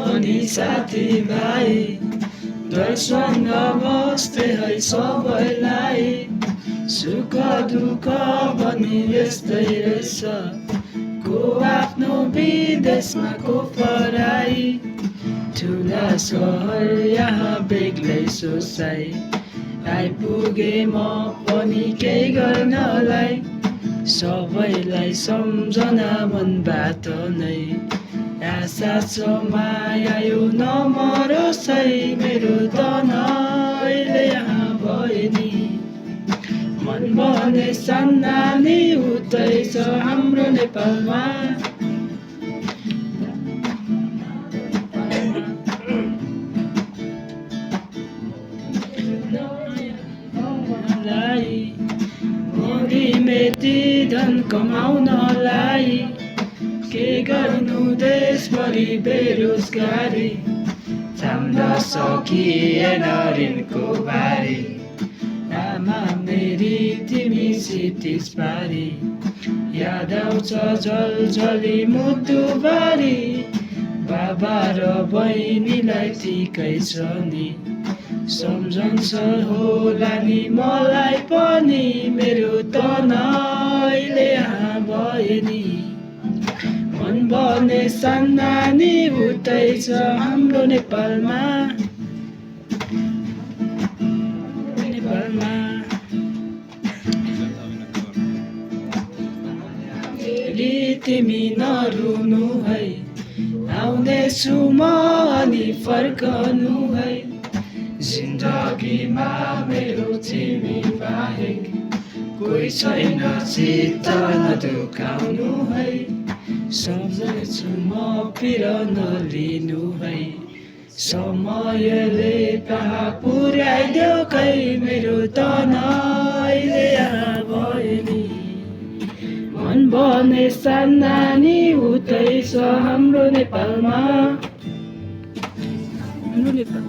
अनि साथीभाइ दर्शनमा बस्दै है सबैलाई सुख दुःख पनि यस्तै रहेछ को आफ्नो विदेशमा को पराई ठुला सहर यहाँ बेग्लै सोचाइ आइपुगे म पनि केही गर्नलाई सबैलाई सम्झना मनबाट नै आशा छ माया यो नमरोस् है मेरो तन अहिले यहाँ भए नि मन भने सान्नानी उतै छ हाम्रो नेपालमा मोदी मेटी धन कमाउनलाई के गर्नु देशभरि बेरोजगारी थाम्न सकिएन ऋणको बारी आमा मेरी तिमी सिटिस पारी याद आउँछ झलझली मुटुभरि बाबा र बहिनीलाई ठिकै छ नि सम्झन्छ होला नि मलाई पनि मेरो तन अहिले यहाँ भए नि मन भने सान्नानी उतै छ हाम्रो नेपालमा तिमी नरुनु है आउनेछु म अनि फर्कनु है जिन्दगीमा मेरो तिमी बाहेक कोही छैन चित्त नदुखाउनु है सम्झनेछु म फिर नलिनु है समयले कहाँ पुर्याइदेऊ खै मेरो तन अहिले यहाँ भए नि मन भने सान्नानी उतै छ हाम्रो नेपालमा हाम्रो नेपाल